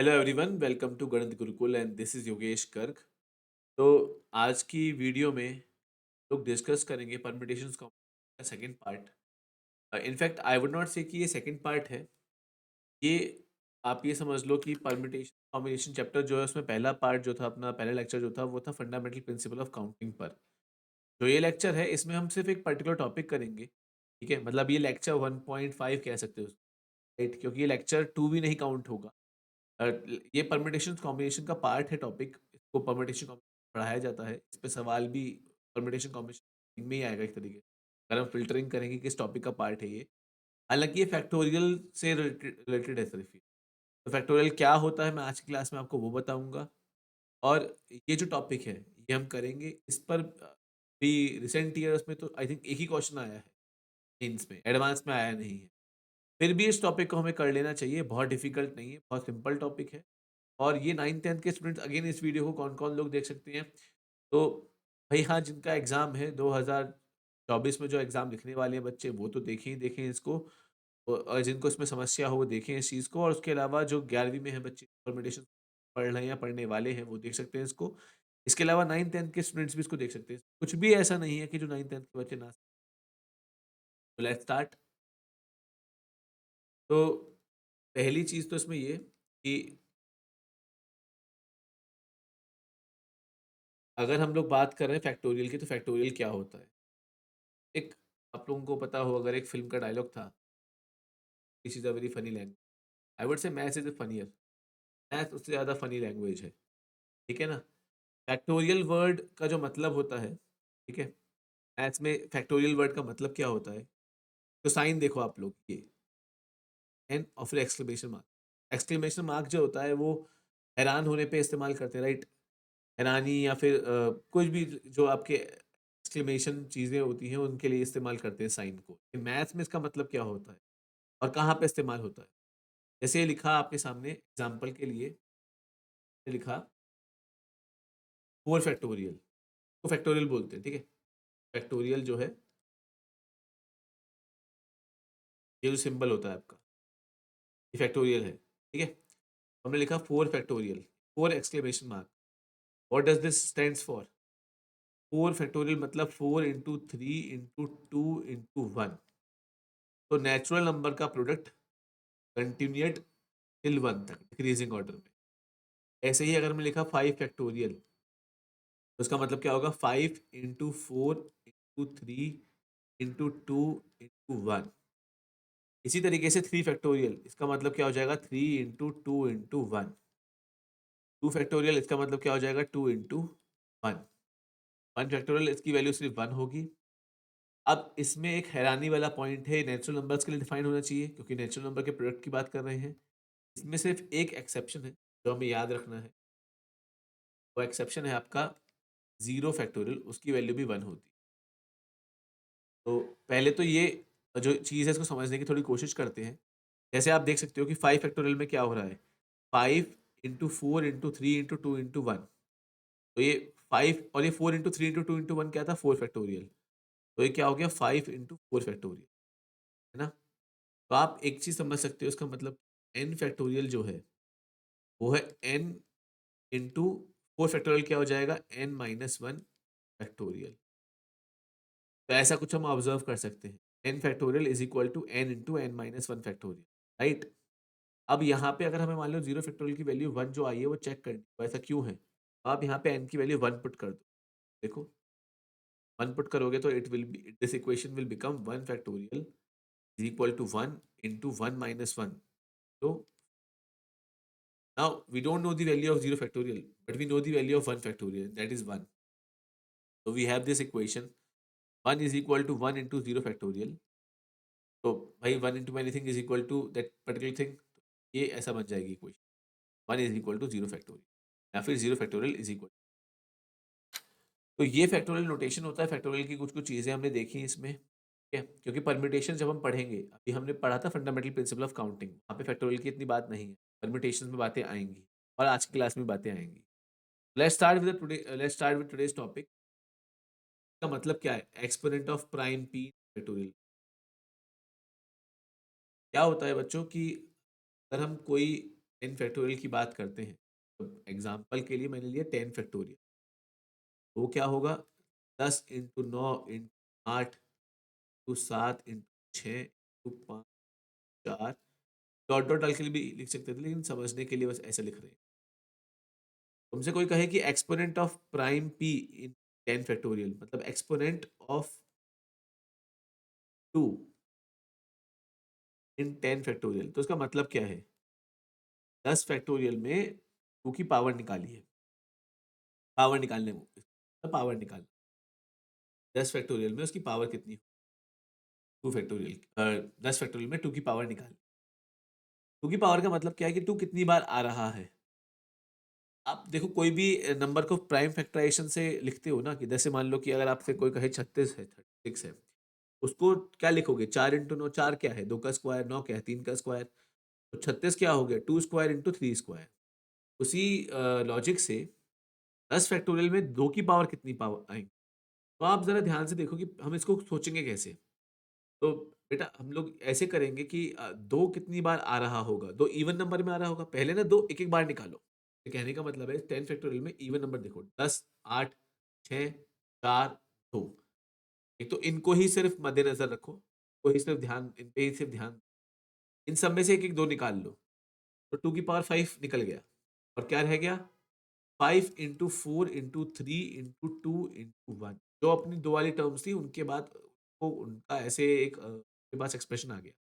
Hello everyone, welcome to गणित Gurukul and this is Yogesh Garg. तो आज की वीडियो में लोग डिस्कस करेंगे परम्यूटेशंस का second part. In fact I would not से कि ये सेकंड पार्ट है। ये आप ये समझ लो कि परम्यूटेशन कॉम्बिनेशन चैप्टर जो है उसमें पहला पार्ट जो था, अपना पहला लेक्चर जो था वो था फंडामेंटल प्रिंसिपल ऑफ काउंटिंग पर। जो ये लेक्चर है इसमें हम सिर्फ एक पर्टिकुलर टॉपिक करेंगे। ठीक है, मतलब ये लेक्चर 1.5 कह सकते हो, राइट? क्योंकि ये लेक्चर 2 भी नहीं काउंट होगा। अ, ये परम्यूटेशन कॉम्बिनेशन का पार्ट है टॉपिक। इसको परम्यूटेशन पढ़ाया जाता है। इस पे सवाल भी परम्यूटेशन कॉम्बिनेशन में ही आएगा एक तरीके से, अगर हम फिल्टरिंग करेंगे किस टॉपिक का पार्ट है ये। हालांकि ये फैक्टोरियल से रिलेटेड है सिर्फ ये। तो फैक्टोरियल क्या होता है मैं आज की क्लास में आपको वो बताऊंगा। और ये जो टॉपिक है ये हम करेंगे इस पर भी। रिसेंट ईयर्स में तो आई थिंक एक ही क्वेश्चन आया है, मेंस में, एडवांस में आया नहीं है। फिर भी इस टॉपिक को हमें कर लेना चाहिए, बहुत डिफिकल्ट नहीं है, बहुत सिंपल टॉपिक है। और ये 9th 10th के स्टूडेंट्स अगेन इस वीडियो को कौन कौन लोग देख सकते हैं? तो भाई हाँ, जिनका एग्ज़ाम है 2024 में, जो एग्ज़ाम लिखने वाले हैं बच्चे, वो तो देखें ही देखें इसको। और जिनको इसमें समस्या हो वो देखें इस चीज़ को। और उसके अलावा जो 11वीं में है बच्चे, परमिटेशन पढ़ रहे हैं या पढ़ने वाले हैं, वो देख सकते हैं इसको। इसके अलावा 9th 10th के स्टूडेंट्स भी इसको देख सकते हैं। कुछ भी ऐसा नहीं है कि जो 9th 10th के बच्चे ना। तो लेट्स स्टार्ट। तो पहली चीज़ तो इसमें ये कि अगर हम लोग बात कर रहे हैं फैक्टोरियल की, तो फैक्टोरियल क्या होता है? एक, आप लोगों को पता हो, अगर एक फ़िल्म का डायलॉग था, this is a very funny language. I would say maths is funnier. Maths उससे ज़्यादा फनी लैंग्वेज है, ठीक है ना? फैक्टोरियल वर्ड का जो मतलब होता है, ठीक है? मैथ्स में फैक्टोरियल वर्ड का मतलब क्या होता है? तो साइन देखो आप लोग, ये एन और फिर एक्सक्लेमेशन मार्क। एक्सक्लेमेशन मार्क जो होता है वो हैरान होने पे इस्तेमाल करते हैं, राइट? हैरानी या फिर कुछ भी जो आपके एक्सक्लेमेशन चीज़ें होती हैं उनके लिए इस्तेमाल करते हैं साइन को। मैथ्स में इसका मतलब क्या होता है और कहाँ पे इस्तेमाल होता है? जैसे ये लिखा आपके सामने एग्जाम्पल के लिए, ये लिखा 4 फैक्टोरियल, तो फैक्टोरियल बोलते हैं, ठीक है? फैक्टोरियल जो है, ये जो सिंबल होता है आपका, ये फैक्टोरियल है, ठीक है? हमने लिखा 4 factorial, 4 exclamation mark. What does this stands for? 4 factorial मतलब 4 इंटू 3 इंटू 2 इंटू 1। तो नेचुरल नंबर का प्रोडक्ट कंटिन्यूट टिल 1 तक डिक्रीजिंग ऑर्डर में। ऐसे ही अगर मैं लिखा 5 फैक्टोरियल, तो उसका मतलब क्या होगा? 5 इंटू 4 इंटू 3 इंटू 2 इंटू 1। इसी तरीके से 3 फैक्टोरियल, इसका मतलब क्या हो जाएगा? 3 इंटू 2 इंटू 1। 2 फैक्टोरियल, इसका मतलब क्या हो जाएगा? 2 इंटू 1। 1 फैक्टोरियल, इसकी वैल्यू सिर्फ 1 होगी। अब इसमें एक हैरानी वाला पॉइंट है, नेचुरल नंबर्स के लिए डिफाइन होना चाहिए क्योंकि नेचुरल नंबर के प्रोडक्ट की बात कर रहे हैं। इसमें सिर्फ एक एक्सेप्शन है जो हमें याद रखना है। वो एक्सेप्शन है आपका 0 फैक्टोरियल, उसकी वैल्यू भी 1 होती है। तो पहले तो ये जो चीज़ है इसको समझने की थोड़ी कोशिश करते हैं। जैसे आप देख सकते हो कि 5 फैक्टोरियल में क्या हो रहा है? 5 इंटू 4 इंटू 3 इंटू 2 इंटू 1। तो ये 5 और ये 4 इंटू 3 इंटू 2 इंटू 1 क्या था? 4 फैक्टोरियल। तो ये क्या हो गया? 5 इंटू 4 फैक्टोरियल, है ना? तो आप एक चीज़ समझ सकते हो, इसका मतलब n फैक्टोरियल जो है वो है n इंटू 4 फैक्टोरियल। क्या हो जाएगा? n minus 1 factorial. तो ऐसा कुछ हम ऑब्जर्व कर सकते हैं, n factorial is equal to n into n minus 1 factorial, right? अब यहाँ पे अगर हमें मान लो 0 फैक्टोरियल की वैल्यू 1 जो आई है वो चेक करनी, तो ऐसा क्यों है? आप यहाँ पे n की वैल्यू 1 पुट कर दो। देखो, 1 पुट करोगे तो it will be, this equation will become 1 factorial is equal to 1 into 1 minus 1। तो now we don't know the value of 0 factorial, but we know the value of 1 factorial, that is 1. So we have this equation, 1 is equal to 1 into 0 factorial. तो भाई 1 into anything is equal to that particular thing, ये ऐसा बन जाएगी equation, 1 is equal to 0 factorial या फिर 0 factorial is equal। तो ये फैक्टोरियल नोटेशन होता है। फैक्टोरियल की कुछ कुछ चीज़ें हमने देखी इसमें, ठीक है? क्योंकि परम्यूटेशन जब हम पढ़ेंगे, अभी हमने पढ़ा था फंडामेंटल प्रिंसिपल ऑफ काउंटिंग, वहाँ पे फैक्टोरियल की इतनी बात नहीं है। परम्यूटेशन में बातें आएंगी और आज की क्लास में बातें आएंगी। Let's start with today's topic. का मतलब क्या है? Exponent of prime P factorial. क्या होता है बच्चों कि अगर हम कोई 10 फैक्टोरियल की बात करते हैं, तो एग्जाम्पल के लिए मैंने लिया 10 फैक्टोरियल, तो क्या होगा 10 into 9 into 8 into 7 into 6 into 5 4 dot dot डाल के भी लिख सकते थे, लेकिन समझने के लिए बस ऐसे लिख रहे हैं। तुमसे कोई कहे कि exponent of prime P in 10 factorial, मतलब एक्सपोनेंट ऑफ 2 इन 10 फैक्टोरियल, तो उसका मतलब क्या है? 10 फैक्टोरियल में 2 की पावर निकाली है, पावर निकालने में पावर निकाल 10 फैक्टोरियल में उसकी पावर कितनी? 2 फैक्टोरियल 10 फैक्टोरियल में 2 की पावर निकाल। 2 की पावर का मतलब क्या है कि 2 कितनी बार आ रहा है। आप देखो कोई भी नंबर को प्राइम फैक्टराइजेशन से लिखते हो ना, कि जैसे मान लो कि अगर आपसे कोई कहे 36 है, 36 है, उसको क्या लिखोगे? 4 इंटू 9, 4 क्या है? 2 का स्क्वायर, 9 क्या है? 3 का स्क्वायर। तो 36 क्या हो गया? 2 स्क्वायर इंटू 3 स्क्वायर। उसी लॉजिक से 10 फैक्टोरियल में 2 की पावर कितनी पावर आएंगी? तो आप जरा ध्यान से देखो कि हम इसको सोचेंगे कैसे। तो बेटा हम लोग ऐसे करेंगे कि 2 कितनी बार आ रहा होगा? 2 इवन नंबर में आ रहा होगा, पहले ना 2 एक एक बार निकालो। ये कहने का मतलब है 10 फैक्टोरियल में इवन नंबर देखो, 10 8 6 4 2। एक तो इनको ही सिर्फ मद्देनजर रखो, को ही सिर्फ ध्यान, इन पे ही सिर्फ ध्यान, इन सब में से एक एक दो निकाल लो, तो 2 की पावर 5 निकल गया। और क्या रह गया? 5 इंटू 4 इंटू 3 इंटू 2 इंटू 1, जो अपनी दो वाली टर्म्स थी उनके बाद वो उनका ऐसे एक के पास एक्सप्रेशन आ गया।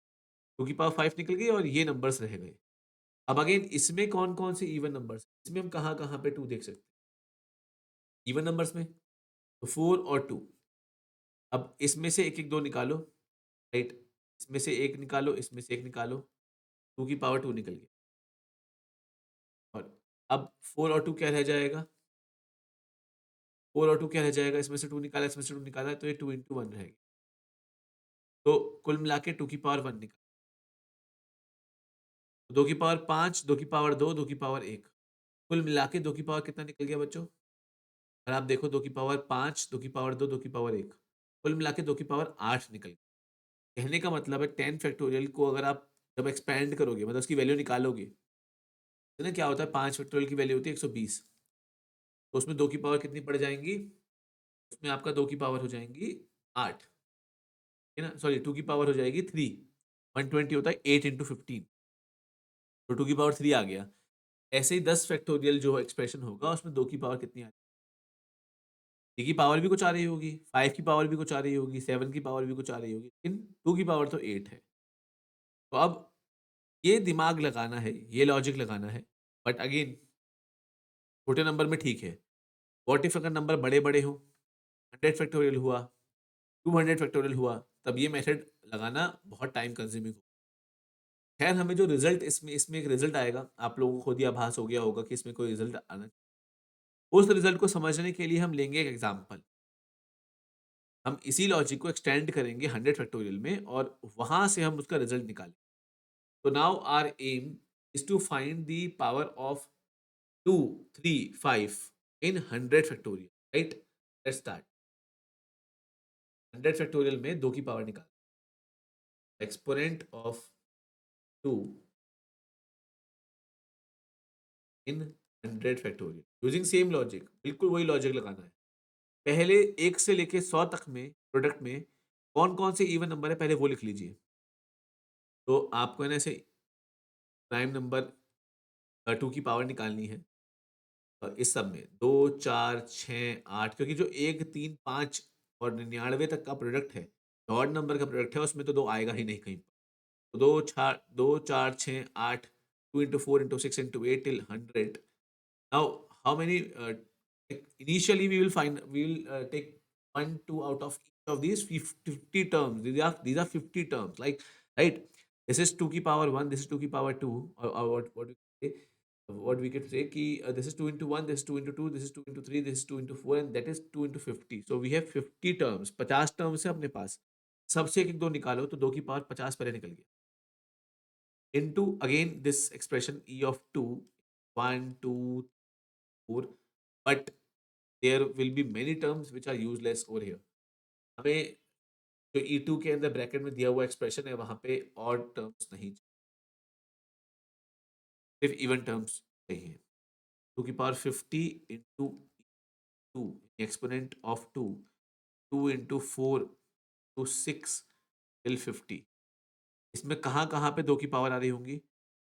2 की पावर 5 निकल गई और ये नंबर्स रह गए। अब अगेन इसमें कौन कौन से इवन नंबर्स, इसमें हम कहाँ कहाँ पे 2 देख सकते हैं? इवन नंबर्स में तो 4 और 2। अब इसमें से एक एक दो निकालो, राइट, इसमें से एक निकालो, इसमें से एक निकालो, 2 की पावर 2 निकल गई। और अब 4 और 2 क्या रह जाएगा? 4 और 2 क्या रह जाएगा? इसमें से 2 निकाला, इसमें से 2 निकाला, तो ये 2 इंटू 1 रहेगी। तो कुल मिला के 2 की पावर 1 निकल, 2 की पावर 5, 2 की पावर 2, 2 की पावर 1, कुल मिला के 2 की पावर कितना निकल गया बच्चों? और आप देखो 2 की पावर 5, 2 की पावर 2, 2 की पावर 1, कुल मिला के 2 की पावर 8 निकल गई। कहने का मतलब है 10 फैक्टोरियल को अगर आप जब एक्सपैंड करोगे, मतलब उसकी वैल्यू निकालोगे, तो ना क्या होता है, 5 फैक्टोरियल की वैल्यू होती है 120, तो उसमें 2 की पावर कितनी पड़ जाएंगी? उसमें आपका 2 की पावर हो जाएंगी 8, है ना, सॉरी 2 की पावर हो जाएगी 3, 120 होता है 8 इंटू 15, तो 2 की पावर 3 आ गया। ऐसे ही 10 फैक्टोरियल जो एक्सप्रेशन होगा उसमें 2 की पावर कितनी आ, 3 की पावर भी कुछ आ रही होगी, 5 की पावर भी कुछ आ रही होगी, 7 की पावर भी कुछ आ रही होगी, लेकिन 2 की पावर तो 8 है। तो अब ये दिमाग लगाना है, ये लॉजिक लगाना है, बट अगेन छोटे नंबर में ठीक है। व्हाट इफ अगर नंबर बड़े बड़े हो, 100 फैक्टोरियल हुआ, 200 फैक्टोरियल हुआ, तब ये मेथड लगाना बहुत टाइम कंज्यूमिंग हो। खैर हमें जो रिजल्ट इसमें इसमें एक रिजल्ट आएगा, आप लोगों को खुद ही आभास हो गया होगा कि इसमें कोई रिजल्ट आना, उस रिजल्ट को समझने के लिए हम लेंगे एक एग्जाम्पल। हम इसी लॉजिक को एक्सटेंड करेंगे 100 फैक्टोरियल में और वहां से हम उसका रिजल्ट निकालें। तो now our aim is to find the power of 2 3 5 in 100 factorial, right? Let's start. 100 factorial में 2 की पावर निकाल, exponent of 2 in 100 factorial, using same logic, बिल्कुल वही लॉजिक लगाना है। पहले 1 से लेके 100 तक में प्रोडक्ट में कौन कौन से इवन नंबर है पहले वो लिख लीजिए। तो आपको है ना ऐसे प्राइम नंबर 2 की पावर निकालनी है। इस सब में 2 4 6 8, क्योंकि जो 1 3 5 और 99 तक का प्रोडक्ट है, ऑड नंबर का प्रोडक्ट है, उसमें तो 2 आएगा ही नहीं कहीं पर। तो 2 4 6 8, 2 into 4 into 6 into 8 till 100। Now, how many? Initially, we will take 1 2 out of each of these 50 terms. These are 50 terms. Like, right? This is 2 की power 1. This is 2 की power 2. Or what we say? What we could say कि this is 2 into 1. This is 2 into 2. This is 2 into 3. This is 2 into 4. And that is 2 into 50. So we have 50 terms. 50 terms है अपने पास. सबसे एक एक दो निकालो तो 2 की पावर 50 पहले निकल गया. Into again this expression e of 2, 1 2 4, but there will be many terms which are useless over here. हमें जो E2 के अंदर ब्रैकेट में दिया हुआ एक्सप्रेशन है वहां पे और टर्म्स नहीं, सिर्फ इवन टर्म्स चाहिए। 2 की power 50 into 2 exponent of 2, 2 into 4 to 6 till 50। इसमें कहाँ कहाँ पे 2 की पावर आ रही होंगी,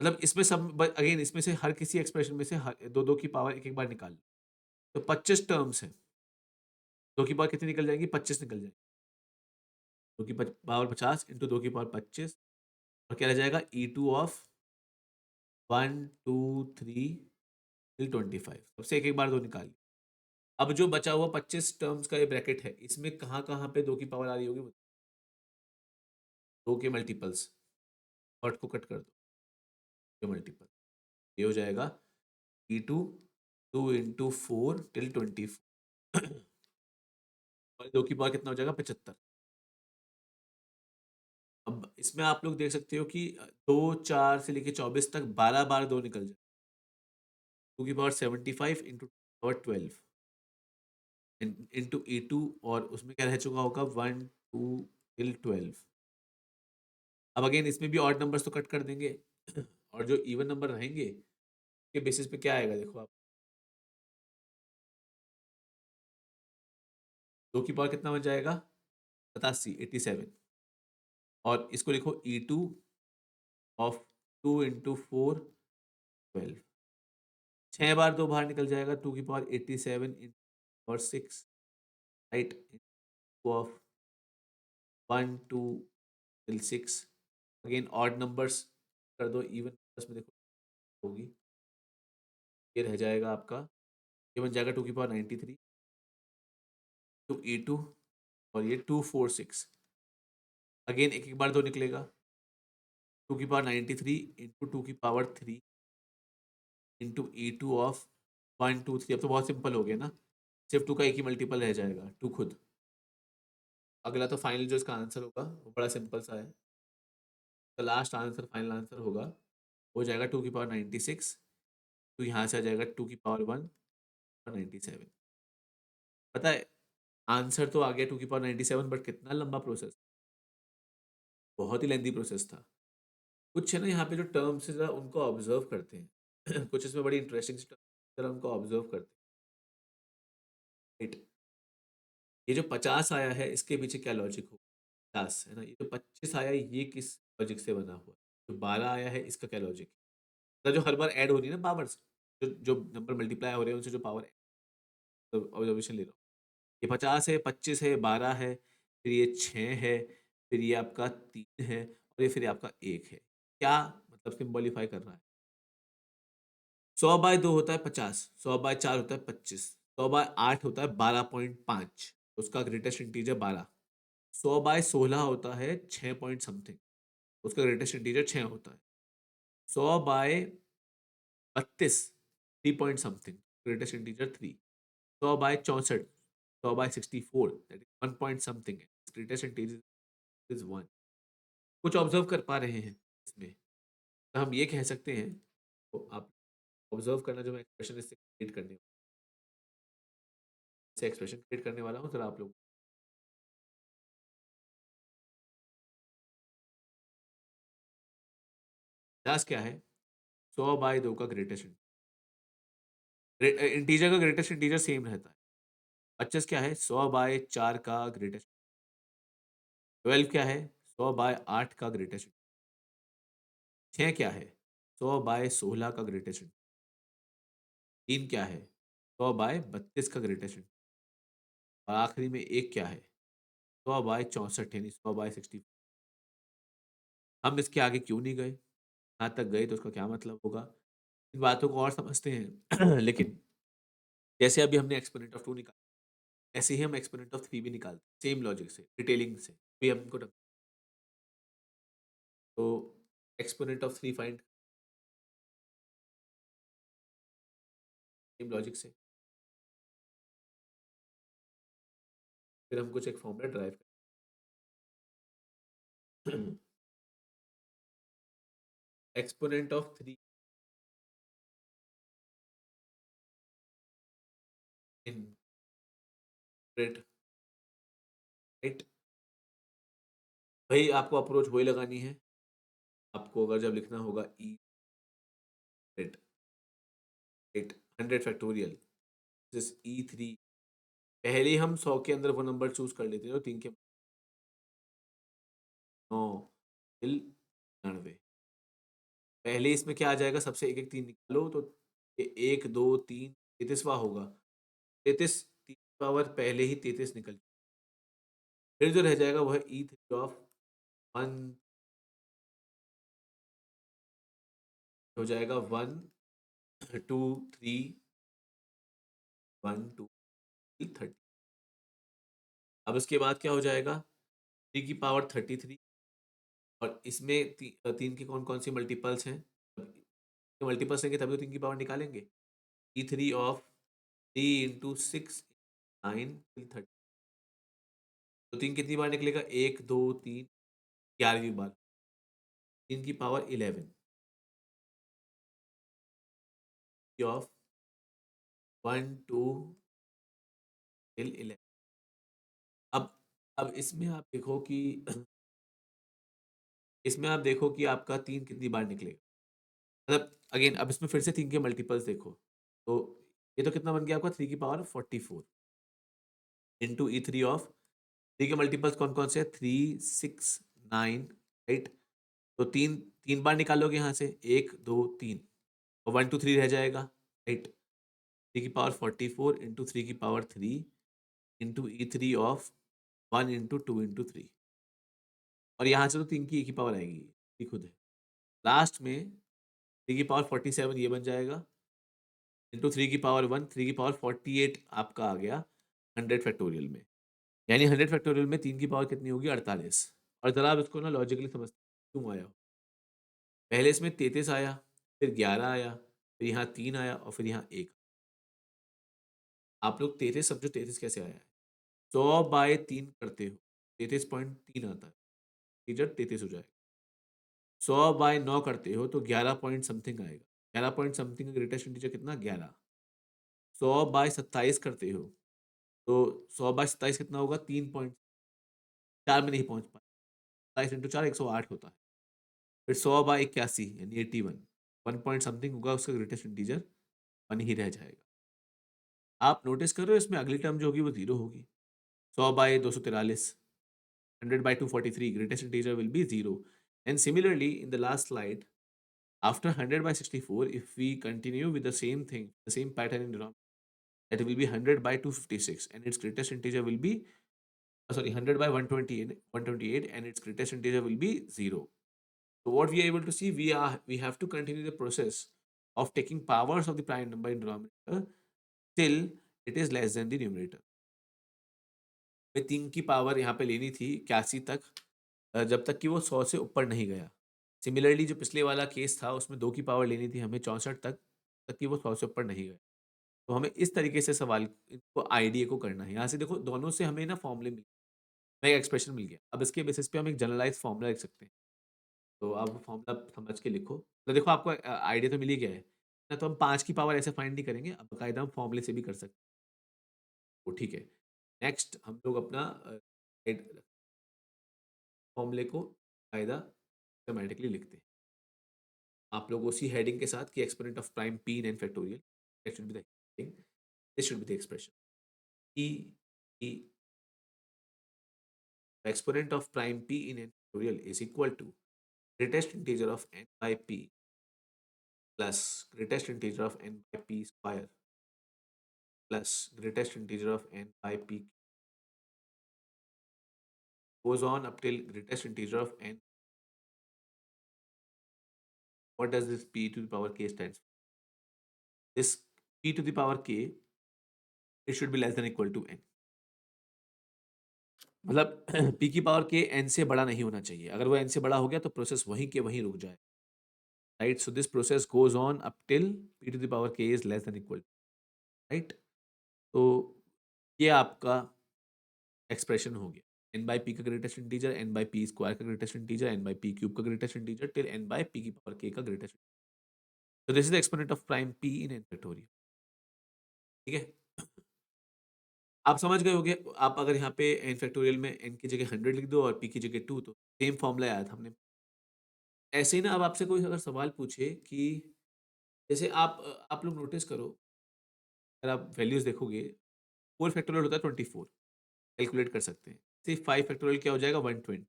मतलब इसमें सब अगेन इसमें से हर किसी एक्सप्रेशन में से दो दो की पावर एक एक बार निकाल लो। तो 25 टर्म्स है, 2 की पावर कितनी निकल जाएगी, 25 निकल जाएगी। 2 की पावर 50 इंटू 2 की पावर 25, और क्या रह जाएगा, E2 ऑफ 1 2 3 टिल 25। सबसे एक एक बार 2 निकाल ली। अब जो बचा हुआ 25 टर्म्स का ये ब्रैकेट है, इसमें कहाँ कहाँ पे 2 की पावर आ रही होगी, 2 के मल्टीपल्स, कट को कट कर दो, के मल्टीपल, ये हो जाएगा E2 2 इंटू 4 टिल 24। और 2 की पावर कितना हो जाएगा, 75। अब इसमें आप लोग देख सकते हो कि 2 4 से लेके 24 तक 12 बार 2 निकल जाए। 2 की power 75 into power 12 into E2, और उसमें क्या रह चुका होगा, 1 2 टिल 12। अब अगेन इसमें भी ऑड नंबर्स तो कट कर देंगे, और जो इवन नंबर रहेंगे के बेसिस पे क्या आएगा, देखो आप, 2 की पावर कितना बन जाएगा, 87। और इसको लिखो E2 ऑफ 2 इंटू 4 12। 6 बार 2 बाहर निकल जाएगा, 2 की पावर 87 और 6, right, of 1 2 till 6। Again odd numbers कर दो, इवन नंबर्स में देखो होगी, ये रह जाएगा आपका, ये बन जाएगा 2 की पावर 93 टू E2, और ये 2 4 6। अगेन एक एक बार 2 निकलेगा, 2 की पावर 93 इंटू 2 की पावर 3 इंटू E2 ऑफ 1 2 3। अब तो बहुत सिंपल हो गया ना, सिर्फ 2 का एक ही मल्टीपल रह जाएगा, 2 खुद। अगला तो फाइनल जो इसका आंसर होगा वो बड़ा सिंपल सा है, तो लास्ट आंसर फाइनल आंसर होगा, हो जाएगा 2 की पावर 96। तो यहाँ से आ जाएगा 2 की पावर 1 और 97। पता है आंसर तो आ गया 2 की पावर 97, बट कितना लंबा प्रोसेस, बहुत ही लेंदी प्रोसेस था। कुछ है ना यहाँ पे जो टर्म्स है, जरा उनको ऑब्जर्व करते हैं। कुछ इसमें बड़ी इंटरेस्टिंग जरा उनको ऑब्जर्व करते हैं, राइट। ये जो 50 आया है इसके पीछे क्या लॉजिक हो, 50 है ना, ये जो 25 आया है ये किस लॉजिक से बना हुआ है, जो 12 आया है इसका क्या लॉजिक है, जो हर बार ऐड हो रही है ना पावर्स, जो जो नंबर मल्टीप्लाई हो रहे हैं उनसे जो पावर, ऑब्जर्वेशन ले रहा हूँ। ये 50 है, 25 है, 12 है, फिर ये 6 है, फिर ये आपका 3 है, और ये फिर आपका 1 है। क्या मतलब सिंबॉलीफाई कर रहा है, 100/2 होता है 50, 100/4 होता है 25, 100/8 होता है 12.5, उसका ग्रेटेस्ट इंटीजर 12। 100/16 होता है 6 पॉइंट समथिंग, उसका ग्रेटेस्ट इंटीजर 6 होता है। 100/32 3 point something, greatest integer 3। 100/64, 100/64 that is 1 point something, greatest integer is 1। कुछ ऑब्जर्व कर पा रहे हैं इसमें, तो हम ये कह सकते हैं, तो आप ऑब्जर्व करना, जो मैं एक्सप्रेशन इससे क्रिएट करने से एक्सप्रेशन क्रिएट करने वाला हूँ, जरा आप लोग प्रयास क्या है, 100/2 का ग्रेटेस्ट इंटीजर का ग्रेटेस्ट इंटीजर सेम रहता है। 25 क्या है, 100/4 का ग्रेटेस्ट। 12 क्या है, 100/8 का ग्रेटेस्ट। 6 क्या है, 100/16 का ग्रेटेस्ट। 3 क्या है, 100/32 का ग्रेटेस्ट। और आखिरी में 1 क्या है, 100/64 यानी 100/60। हम इसके आगे क्यों नहीं गए, यहाँ तक गए तो उसका क्या मतलब होगा, इन बातों को और समझते हैं। लेकिन जैसे अभी हमने एक्सपोनेंट ऑफ 2 निकाला, ऐसे ही हम एक्सपोनेंट ऑफ 3 भी निकालते, सेम लॉजिक से, डिटेलिंग से भी हमको तो exponent of 3 find, same logic से फिर हम कुछ एक फॉर्मूला ड्राइव करें। Exponent of 3 in rate, right. भाई आपको अप्रोच वही लगानी है, आपको अगर जब लिखना होगा ई 100 100 फैक्टोरियल दिस E3। पहले ही हम 100 के अंदर वो नंबर चूज कर लेते हैं तो 3 के 9 till 99। पहले इसमें क्या आ जाएगा, सबसे एक एक 3 निकालो तो 1 2 3 33वां होगा। 33 3 पावर पहले ही 33 निकल, फिर जो रह जाएगा वो है E3 ऑफ 1, हो जाएगा 1 2 3 1 2 30। अब इसके बाद क्या हो जाएगा, 3 की पावर 33, और इसमें 3 के कौन कौन सी मल्टीपल्स हैं, मल्टीपल्स लेंगे तभी तो 3 की पावर निकालेंगे। E3 ऑफ 3 इंटू 6 9 till 30, तो 3 कितनी बार निकलेगा, 1 2 3 11वीं बार, 3 की पावर 11 ऑफ 1 2 till 11। अब अब इसमें आप देखो कि आपका 3 कितनी बार निकलेगा, मतलब अगेन अब इसमें फिर से 3 के मल्टीपल्स देखो, तो ये तो कितना बन गया आपका 3 की पावर 44 इंटू E3 ऑफ 3 के मल्टीपल्स कौन कौन से, 3 6 9, राइट। तो 3 बार निकालोगे यहाँ से, 1 2 3, और 1 2 3 रह जाएगा, राइट। 3 की पावर 44 इंटू 3 की power 3 into E3 of 1 into 2 into 3, और यहाँ से तो 3 की एक ही पावर आएगी, ये खुद है। लास्ट में 3 की पावर 47 ये बन जाएगा, इंटू 3 की पावर 1, 3 की पावर 48 आपका आ गया 100 फैक्टोरियल में। यानी 100 फैक्टोरियल में 3 की पावर कितनी होगी, 48। और ज़रा आप इसको ना लॉजिकली समझते क्यों आया हो। पहले इसमें 33 आया, फिर 11 आया, फिर यहाँ 3 आया, और फिर यहाँ 1। आप लोग 33 समझो, 33 कैसे आया है, 100/3 करते हो 33.3 आता है, टीचर 33 हो जाएगा। 100/9 करते हो तो 11 पॉइंट समथिंग आएगा, 11 पॉइंट समथिंग का ग्रेटेस्ट इंटीजर कितना, 11। 100/27 करते हो तो 100/27 कितना होगा, 3.4 में नहीं पहुंच पाए, 27 × 4 108 होता है। फिर 100/81 यानी 81, 1 पॉइंट समथिंग होगा उसका ग्रेटेस्ट इंटीजर, 1 ही रह जाएगा। आप नोटिस करो इसमें अगली टर्म जो होगी वो 0 होगी। 100/243, 100/243, greatest integer will be 0. And similarly, in the last slide, after 100/64, if we continue with the same thing, the same pattern in denominator, that will be 100/256, and its greatest integer will be, sorry, 100/128, and its greatest integer will be 0. So what we are able to see, we have to continue the process of taking powers of the prime number in denominator till it is less than the numerator. हमें 3 की power यहाँ पे लेनी थी 81 तक, जब तक कि वो 100 से ऊपर नहीं गया। सिमिलरली जो पिछले वाला केस था उसमें 2 की पावर लेनी थी हमें 64 तक कि वो 100 से ऊपर नहीं गया। तो हमें इस तरीके से सवाल को आईडीए को करना है। यहाँ से देखो दोनों से हमें ना फॉर्मूले मिल, हमें एक एक्सप्रेशन मिल गया। अब इसके बेसिस पे हम एक जनरलाइज़ फॉर्मूला लिख सकते हैं। तो आप फॉर्मूला समझ के लिखो। तो देखो आपको आइडिया तो मिल ही गया है। ना तो हम 5 की पावर ऐसे फाइंड नहीं करेंगे, अब बाकायदा हम फॉर्मूले से भी कर सकते हैं। तो ठीक है। नेक्स्ट हम लोग अपना फॉर्मूले को बाकायदा सिस्टमैटिकली लिखते हैं। आप लोग उसी हेडिंग के साथ कि exponent of prime p in n factorial, that should be the heading, this should be the expression p e, the exponent of prime p in n factorial is equal to greatest integer of n by p plus greatest integer of n by p square plus greatest integer of n by p, goes on up till greatest integer of n. What does this p to the power k stands for? This p to the power k, it should be less than equal to n. मतलब p की power k n से बड़ा नहीं होना चाहिए। अगर वो n से बड़ा हो गया तो प्रोसेस वहीं के वहीं रुक जाए, right. So this process goes on up till p to the power k is less than equal, right. तो ये आपका एक्सप्रेशन हो गया, n बाई पी का greatest integer, n by P square का greatest integer, n by P cube का greatest integer till n by P की power k का ग्रेटेस्ट। तो this is the exponent of prime p in n factorial, ठीक है। आप समझ गए होंगे। आप अगर यहाँ पे n फैक्टोरियल में n की जगह 100 लिख दो और p की जगह 2, तो सेम फॉर्मूला आया था हमने। ऐसे ही ना अब आपसे कोई अगर सवाल पूछे कि जैसे आप लोग नोटिस करो, अगर आप वैल्यूज देखोगे, 4 फैक्टोरियल होता है 24, कैलकुलेट कर सकते हैं। सिर्फ 5 फैक्टोरियल क्या हो जाएगा 120,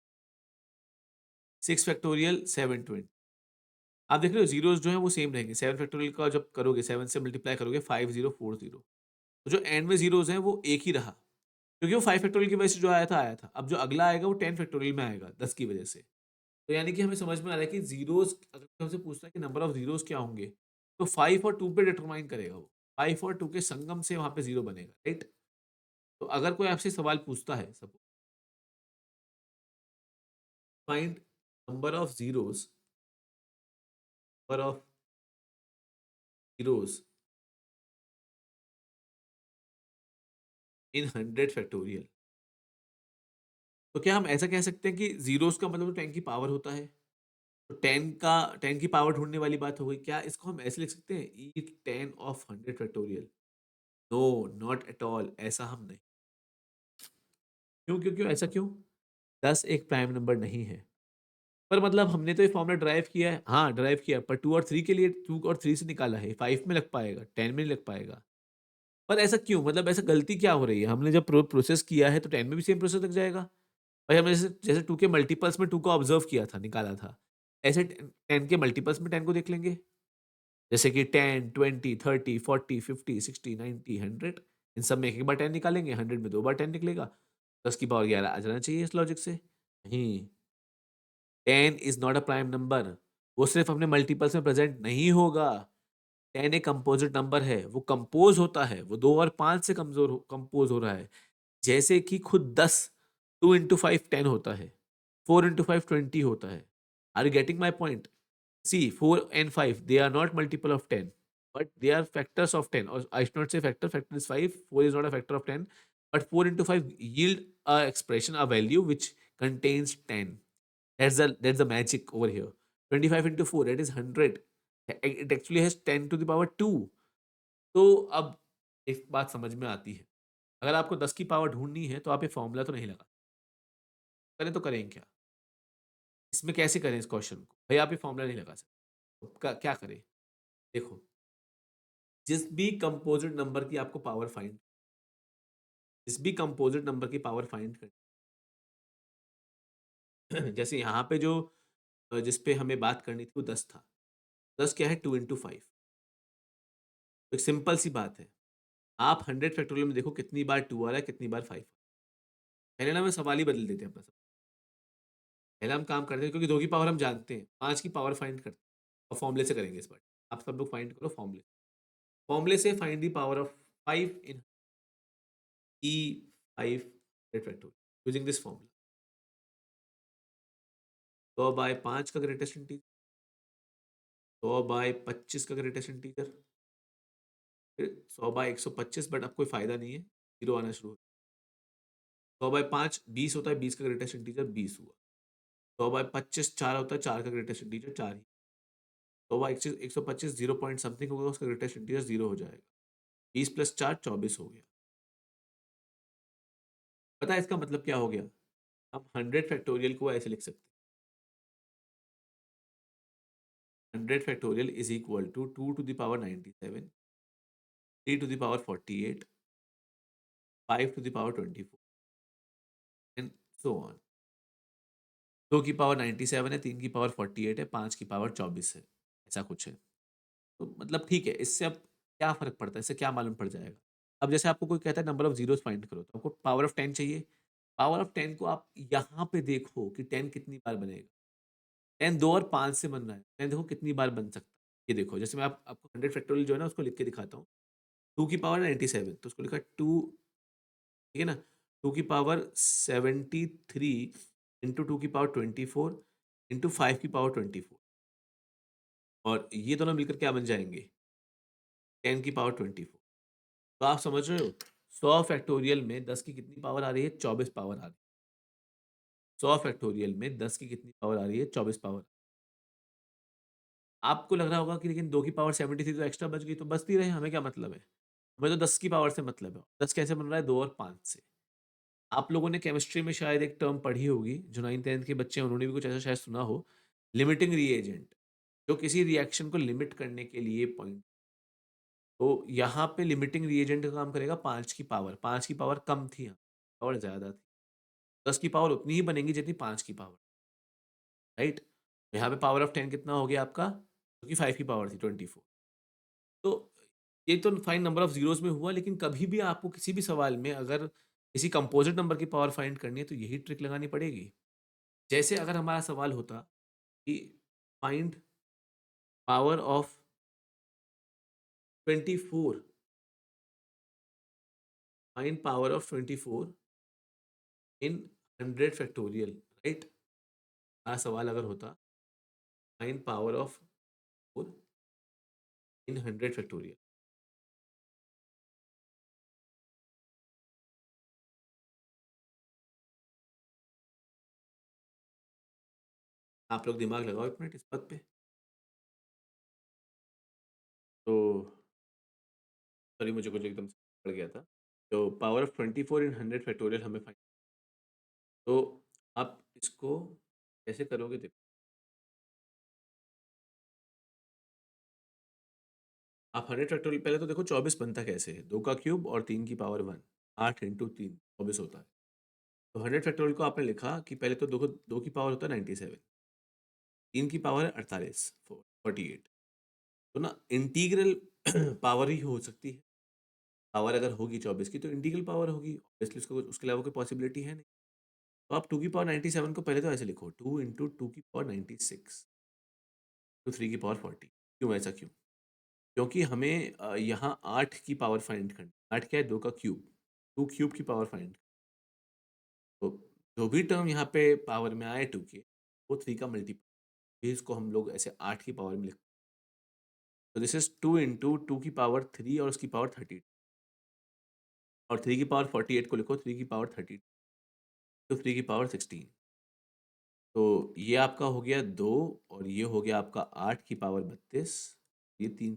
6 फैक्टोरियल 720। आप देख रहे हो जीरोस जो है वो सेम रहेंगे। 7 फैक्टोरियल का जब करोगे 7 से मल्टीप्लाई करोगे 5040, तो जो एंड में जीरोस हैं वो एक ही रहा, क्योंकि वो 5 फैक्टोरियल की वजह से जो आया था। अब जो अगला आएगा वो 10 फैक्टोरियल में आएगा 10 की वजह से। तो यानी कि हमें समझ में आ रहा है कि जीरोस, अगर कोई हमसे पूछता है कि नंबर ऑफ जीरोस क्या होंगे, तो 5 और 2 पे डिटरमाइन करेगा वो। 5 और 2 के संगम से वहां पे जीरो बनेगा, राइट। तो अगर कोई आपसे सवाल पूछता है, suppose find number of zeros, number of zeros in 100 factorial, तो क्या हम ऐसा कह सकते हैं कि जीरोस का मतलब 10 की पावर होता है? तो 10 की पावर ढूंढने वाली बात हो गई। क्या इसको हम ऐसे लिख सकते हैं, E 10 of 100 factorial? No, not at all, ऐसा हम नहीं। क्यों क्यों क्यों ऐसा क्यों? 10 एक प्राइम नंबर नहीं है। पर मतलब हमने तो ये फॉर्मूला ड्राइव किया है, हाँ ड्राइव किया, पर 2 और 3 के लिए 2 और 3 से निकाला है। 5 में लग पाएगा, 10 में नहीं लग पाएगा। पर ऐसा क्यों, मतलब ऐसा गलती क्या हो रही है? हमने जब प्रोसेस किया है तो 10 में भी सेम प्रोसेस लग जाएगा। भाई हमने जैसे जैसे 2 के मल्टीपल्स में 2 को ऑब्जर्व किया था, निकाला था, ऐसे 10 के मल्टीपल्स में 10 को देख लेंगे। जैसे कि 10, 20, 30, 40, 50, 60, 90, 100, इन सब में एक एक बार 10 निकालेंगे, 100 में 2 बार 10 निकलेगा। 10 की पावर 11 आ जाना चाहिए इस लॉजिक से। नहीं, 10 is not a prime number. वो सिर्फ अपने मल्टीपल्स में प्रेजेंट नहीं होगा। 10 एक कंपोजिट नंबर है, वो कंपोज होता है, वो 2 और 5 से कंपोज हो रहा है। जैसे कि खुद 10, 2 इंटू 5 10 होता है, 4 इंटू 5 20 होता है। Are you getting my point? See, 4 and 5, they are not multiple of 10, but they are factors of 10. Or I should not say factor, factor is 5, 4 is not a factor of 10, but 4 into 5 yield a expression, a value which contains 10. That's the magic over here. 25 into 4, that is 100. It actually has 10 to the power 2. तो अब एक बात समझ में आती है, अगर आपको 10 की पावर ढूंढनी है तो आप ये फॉर्मूला तो नहीं लगा, करें तो करें क्या? इसमें कैसे करें इस क्वेश्चन को? भाई आप ये फॉर्मूला नहीं लगा सकते, तो क्या करें? देखो, जिस भी कंपोजिट नंबर की आपको पावर फाइंड, जिस भी कंपोजिट नंबर की पावर फाइंड कर जैसे यहाँ पे जो जिस पे हमें बात करनी थी वो 10 था। 10 क्या है, 2 इंटू 5। एक सिंपल सी बात है, आप 100 फैक्टोरियल में देखो कितनी बार 2 आ रहा है, कितनी बार 5। पहले ना मैं सवाल ही बदल देते हैं अपना सब। पहले हम काम करते हैं, क्योंकि 2 की पावर हम जानते हैं, 5 की पावर फाइंड करते हैं और फॉर्मूले से करेंगे इस बार। आप सब लोग फाइंड करो फॉर्मूले, फॉर्मूले से find the power of 5 in E 5 factorial using this formula. 100 by 5 का ग्रेटेस्ट इंटीजर, 100 बाय 25 का ग्रेटेस्ट इंटीजर, फिर 100 बाय 125, बट अब कोई फायदा नहीं है, जीरो आना शुरू हो। 100 बाय 5 20 होता है, 20 का ग्रेटेस्ट इंटीजर 20 हुआ। 100 बाय 25 4 होता है, 4 का ग्रेटेस्ट इंटीजर 4 ही। 100 बाय 125 जीरो पॉइंट समथिंग होगा, उसका ग्रेटेस्ट इंटीजर 0 हो जाएगा। 20 प्लस 4 24 हो गया। पता है इसका मतलब क्या हो गया? हम 100 फैक्टोरियल को ऐसे लिख सकते हैं, 100 factorial is equal to 2 to the power 97, 3 to the power 48, 5 to the power 24 and so on. 2 की पावर 97 है, 3 की पावर 48 है, 5 की पावर 24 है, ऐसा कुछ है। तो मतलब ठीक है, इससे अब क्या फ़र्क पड़ता है, इससे क्या मालूम पड़ जाएगा? अब जैसे आपको कोई कहता है नंबर ऑफ ज़ीरोज़ फाइंड करो, तो आपको पावर ऑफ 10 चाहिए। पावर ऑफ 10 को आप यहाँ पे देखो कि 10 कितनी बार बनेगा। 10 2 और 5 से बन रहा है, 10 देखो कितनी बार बन सकता है। ये देखो, जैसे मैं आपको 100 फैक्टोरियल जो है ना उसको लिख के दिखाता हूँ। 2 की पावर 97, तो उसको लिखा 2, ठीक है ना? 2 की पावर 73 इंटू 2 की पावर 24 इंटू 5 की पावर 24, और ये दोनों मिलकर क्या बन जाएंगे? 10 की पावर 24। तो आप समझ रहे हो, 100 फैक्टोरियल में 10 की कितनी पावर आ रही है? 24 पावर आ रही है। 100 फैक्टोरियल में 10 की कितनी पावर आ रही है? 24 पावर। आपको लग रहा होगा कि लेकिन 2 की पावर 73 तो एक्स्ट्रा बच गई, तो बचती रहे, हमें क्या मतलब है? हमें तो 10 की पावर से मतलब है। 10 कैसे बन रहा है? 2 और 5 से। आप लोगों ने केमिस्ट्री में शायद एक टर्म पढ़ी होगी, जो 9th 10th के बच्चे हैं उन्होंने भी कुछ ऐसा शायद सुना हो, लिमिटिंग रिएजेंट। जो किसी रिएक्शन को लिमिट करने के लिए पॉइंट, तो यहाँ पे लिमिटिंग रिएजेंट का काम करेगा 5 की पावर। 5 की पावर कम थी यहाँ, पावर ज़्यादा थी। 10 की पावर उतनी ही बनेगी जितनी 5 की पावर, राइट? यहाँ पे पावर ऑफ 10 कितना हो गया आपका? क्योंकि 5 की पावर थी 24। तो ये तो फाइन नंबर ऑफ ज़ीरोज़ में हुआ, लेकिन कभी भी आपको किसी भी सवाल में अगर किसी कंपोज़िट नंबर की पावर फाइंड करनी है तो यही ट्रिक लगानी पड़ेगी। जैसे अगर हमारा सवाल होता कि find power of 24, find power of 24 in 100 factorial, right? सवाल अगर होता find power of 4 in 100 factorial, आप लोग दिमाग लगाओ 1 मिनट इस बात पे। तो सॉरी, मुझे कुछ एकदम से पड़ गया था। तो पावर ऑफ 24 इन 100 फैक्टोरियल हमें फाइंड, तो आप इसको कैसे करोगे देखो। आप 100 फैक्टोरियल पहले तो देखो 24 बनता कैसे है, 2 का क्यूब और 3 की पावर 1, 8 इंटू 3 24 होता है। तो 100 फैक्टोरियल को आपने लिखा कि पहले तो 2 की पावर होता है 97, 3 की पावर है 48, 48। तो ना इंटीग्रल पावर ही हो सकती है। पावर अगर होगी 24 की तो इंटीग्रल पावर होगी, ऑब्वियसली उसको उसके अलावा कोई पॉसिबिलिटी है नहीं। तो आप 2 की पावर 97 को पहले तो ऐसे लिखो, 2 इंटू 2 की पावर 96 टू 3 की पावर 40। क्यों ऐसा क्यों? क्योंकि हमें यहाँ 8 की पावर फाइंड करनी। 8 क्या है? 2 का क्यूब, 2 क्यूब की पावर फाइंड। तो जो भी टर्म यहाँ पे पावर में आए 2 के, वो 3 का मल्टीपल, इसको हम लोग ऐसे 8 की पावर में लिखते हैं। तो दिस इज 2 इंटू 2 की पावर 3 और उसकी पावर 30, और 3 की पावर 48 को लिखो 3 की पावर 30 तो 3 की पावर 16। तो ये आपका हो गया 2, और ये हो गया आपका 8 की पावर 32, ये 3,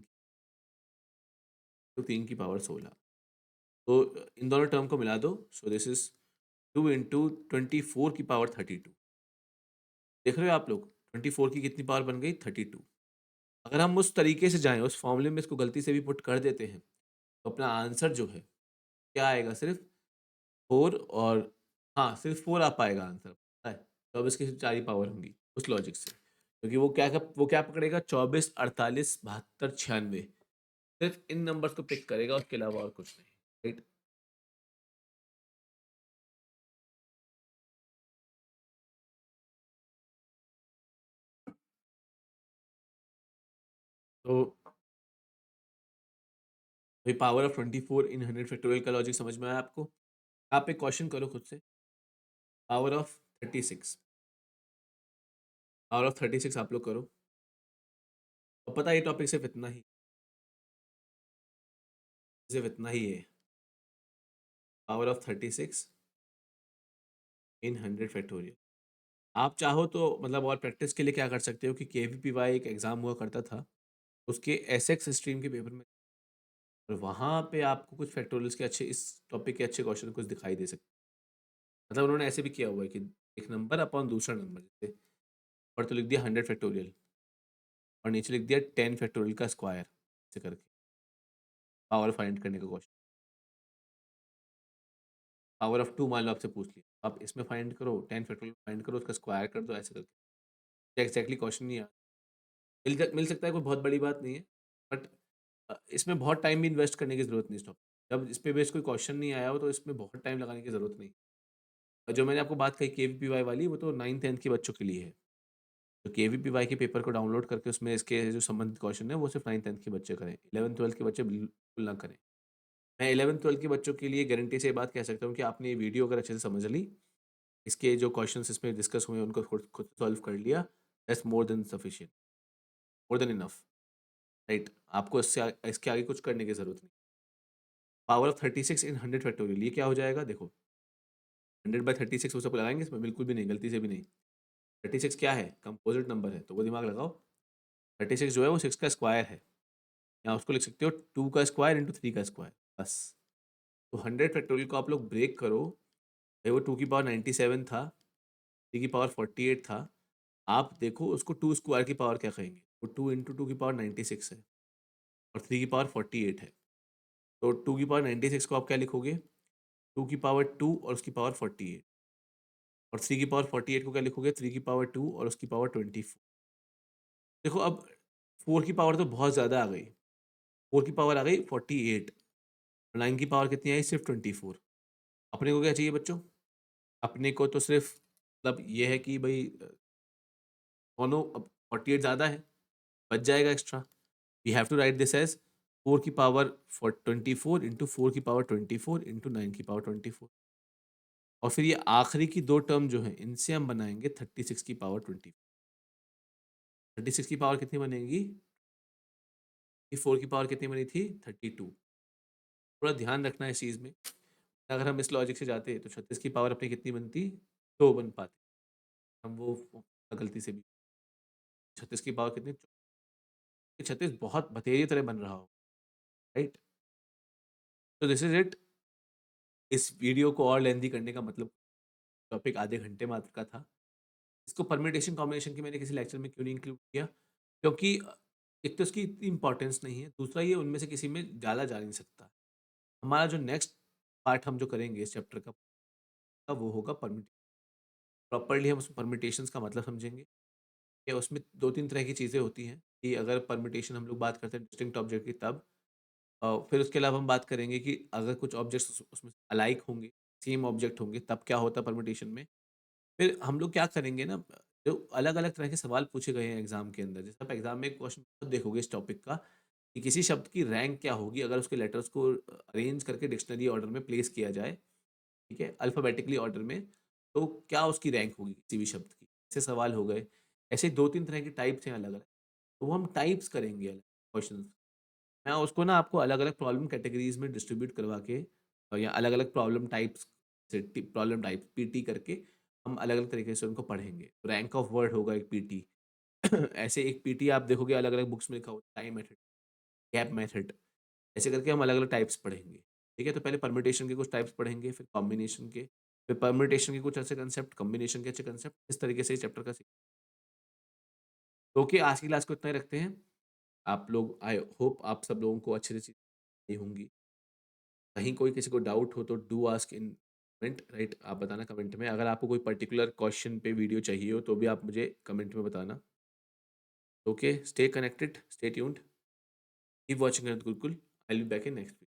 तो 3 की पावर 16। तो इन दोनों टर्म को मिला दो, सो दिस इज 2 इंटू 24 की पावर 32। देख रहे हो आप लोग, 24 की कितनी पावर बन गई? 32। अगर हम उस तरीके से जाएं, उस फॉर्मूले में इसको गलती से भी पुट कर देते हैं, तो अपना आंसर जो है क्या आएगा? सिर्फ 4, और हाँ, सिर्फ 4 आ पाएगा आंसर, पता है? 24 की सिर्फ 4 ही पावर होंगी उस लॉजिक से, क्योंकि वो क्या पकड़ेगा? 24, 48, 72, 96, सिर्फ इन नंबर्स को पिक करेगा, उसके अलावा और कुछ नहीं, राइट? तो भाई पावर ऑफ 24 इन 100 फैक्टोरियल का लॉजिक समझ में आया आपको? आप एक क्वेश्चन करो खुद से। पावर ऑफ 36, पावर ऑफ 36 आप लोग करो। और पता है ये टॉपिक सिर्फ इतना ही है। Power of 36 in 100 factorial. आप चाहो तो मतलब और प्रैक्टिस के लिए क्या कर सकते हो कि KVPY एक एग्ज़ाम हुआ करता था, उसके एसएक्स स्ट्रीम के पेपर में, और वहाँ पे आपको कुछ फैक्टोरियल्स के अच्छे, इस टॉपिक के अच्छे क्वेश्चन कुछ दिखाई दे सकते। मतलब उन्होंने ऐसे भी किया हुआ है कि एक नंबर अपॉन दूसरा नंबर, जैसे और तो लिख दिया 100 फैक्टोरियल और नीचे लिख दिया 10 फैक्टोरियल का स्क्वायर, ऐसे करके पावर फाइंड करने का क्वेश्चन। पावर ऑफ 2 मान लो आपसे पूछ लिया, आप इसमें फाइंड करो, 10 फैक्टोरियल फाइंड करो, उसका स्क्वायर कर दो, ऐसे करके एग्जैक्टली क्वेश्चन नहीं आता। मिल सकता है, कोई बहुत बड़ी बात नहीं है, बट इसमें बहुत टाइम भी इन्वेस्ट करने की ज़रूरत नहीं स्टॉप। जब इस पे बेस कोई क्वेश्चन नहीं आया हो तो इसमें बहुत टाइम लगाने की ज़रूरत नहीं। और जो मैंने आपको बात कही KVPY वाली, वो तो 9th 10th के बच्चों के लिए है। तो KVPY के पेपर को डाउनलोड करके उसमें इसके जो संबंधित क्वेश्चन है वो सिर्फ 9th 10th के बच्चे करें, 11th 12th के बच्चे बिल्कुल ना करें। मैं 11th 12th के बच्चों के लिए गारंटी से ये बात कह सकता हूँ कि आपने ये वीडियो अगर अच्छे से समझ ली, इसके जो क्वेश्चन इसमें डिस्कस हुए उनको खुद खुद सॉल्व कर लिया, that's more than sufficient, more than enough, right? आपको इसके आगे कुछ करने की ज़रूरत नहीं। पावर ऑफ 36 इन 100 फैक्टोरियल, ये क्या हो जाएगा? देखो 100/36 वो सब लगाएंगे इसमें? बिल्कुल भी नहीं, गलती से भी नहीं। 36 क्या है? कंपोजिट नंबर है, तो वो दिमाग लगाओ। 36 जो है वो 6 का स्क्वायर है, या उसको लिख सकते हो 2 का स्क्वायर इंटू 3 का स्क्वायर, बस। तो 100 फैक्टोरियल को आप लोग ब्रेक करो, भाई वो 2 की पावर 97 था, 3 की पावर 48 था, आप देखो उसको 2 स्क्वायर की पावर क्या कहेंगे। तो 2 इंटू 2 की पावर 96 है और 3 की पावर 48 है। तो 2 की पावर 96 को आप क्या लिखोगे? 2 की पावर 2 और उसकी पावर 48 और 3 की पावर 48 को क्या लिखोगे? 3 की पावर 2 और उसकी पावर 24। देखो अब 4 की पावर तो बहुत ज़्यादा आ गई। 4 की पावर आ गई 48 और 9 की पावर कितनी आई? सिर्फ 24। अपने को क्या चाहिए बच्चों? अपने को तो सिर्फ मतलब ये है कि भाई दोनों अब 48 ज़्यादा है, बच जाएगा extra. We have to write this as 4 की पावर 24 इंटू 4 की पावर 24 इंटू 9 की पावर 24 और फिर ये आखिरी की दो टर्म जो है इनसे हम बनाएंगे 36 की पावर 20। 36 की पावर कितनी बनेगी? 4 की पावर कितनी बनी थी? 32। थोड़ा ध्यान रखना है इस चीज़ में। अगर हम इस लॉजिक से जाते तो 36 की पावर अपनी कितनी बनती? 2 बन पाती। हम वो गलती से भी 36 की पावर कितनी? 36 बहुत बतेरी तरह बन रहा हो, राइट? तो दिस इज इट। इस वीडियो को और लेंदी करने का मतलब टॉपिक आधे घंटे मात्र का था। इसको परम्यूटेशन कॉम्बिनेशन की मैंने किसी लेक्चर में क्यों नहीं इंक्लूड किया? क्योंकि एक तो इसकी इतनी इंपॉर्टेंस नहीं है, दूसरा ये उनमें से किसी में डाला जा नहीं सकता। हमारा जो नेक्स्ट पार्ट हम जो करेंगे इस चैप्टर का वो होगा परम्यूटेशन। प्रॉपरली हम उसमें परम्यूटेशंस का मतलब समझेंगे कि उसमें 2-3 तरह की चीज़ें होती हैं कि अगर परम्यूटेशन हम लोग बात करते हैं डिस्टिंक्ट ऑब्जेक्ट की तब फिर उसके अलावा हम बात करेंगे कि अगर कुछ ऑब्जेक्ट्स उसमें अलाइक होंगे, सेम ऑब्जेक्ट होंगे तब क्या होता है परम्यूटेशन में। फिर हम लोग क्या करेंगे ना, जो अलग-अलग तरह के सवाल पूछे गए हैं एग्ज़ाम के अंदर, जैसे आप एग्ज़ाम में क्वेश्चन खुद देखोगे इस टॉपिक का कि किसी शब्द की रैंक क्या होगी अगर उसके लेटर्स को अरेंज करके डिक्शनरी ऑर्डर में प्लेस किया जाए, ठीक है? अल्फ़ाबेटिकली ऑर्डर में, तो क्या उसकी रैंक होगी किसी भी शब्द की? ऐसे सवाल हो गए। ऐसे 2-3 तरह की टाइप्स हैं अलग-अलग, तो वो हम टाइप्स करेंगे अलग क्वेश्चंस। मैं उसको ना आपको अलग-अलग प्रॉब्लम कैटेगरीज़ में डिस्ट्रीब्यूट करवा के या अलग-अलग प्रॉब्लम टाइप्स से प्रॉब्लम टाइप पीटी करके हम अलग-अलग तरीके से उनको पढ़ेंगे। रैंक ऑफ वर्ड होगा एक पीटी। ऐसे एक पीटी आप देखोगे अलग-अलग बुक्स में लिखा होता है, टाइम मेथड, गैप मेथड, ऐसे करके हम अलग-अलग टाइप्स पढ़ेंगे। ठीक है? तो पहले परम्यूटेशन के कुछ टाइप्स पढ़ेंगे, फिर कॉम्बिनेशन के, फिर परम्यूटेशन के कुछ अच्छे कांसेप्ट, कॉम्बिनेशन के अच्छे कांसेप्ट, इस तरीके से इस चैप्टर का तो ओके, आज की क्लास को इतना ही रखते हैं। आप लोग आई होप आप सब लोगों को अच्छी से चीज़ें होंगी। कहीं कोई किसी को डाउट हो तो do ask in comment, right? आप बताना कमेंट में। अगर आपको कोई पर्टिकुलर क्वेश्चन पे वीडियो चाहिए हो तो भी आप मुझे कमेंट में बताना। Okay, stay connected, stay tuned, keep watching Gurukul. I will be back in next video.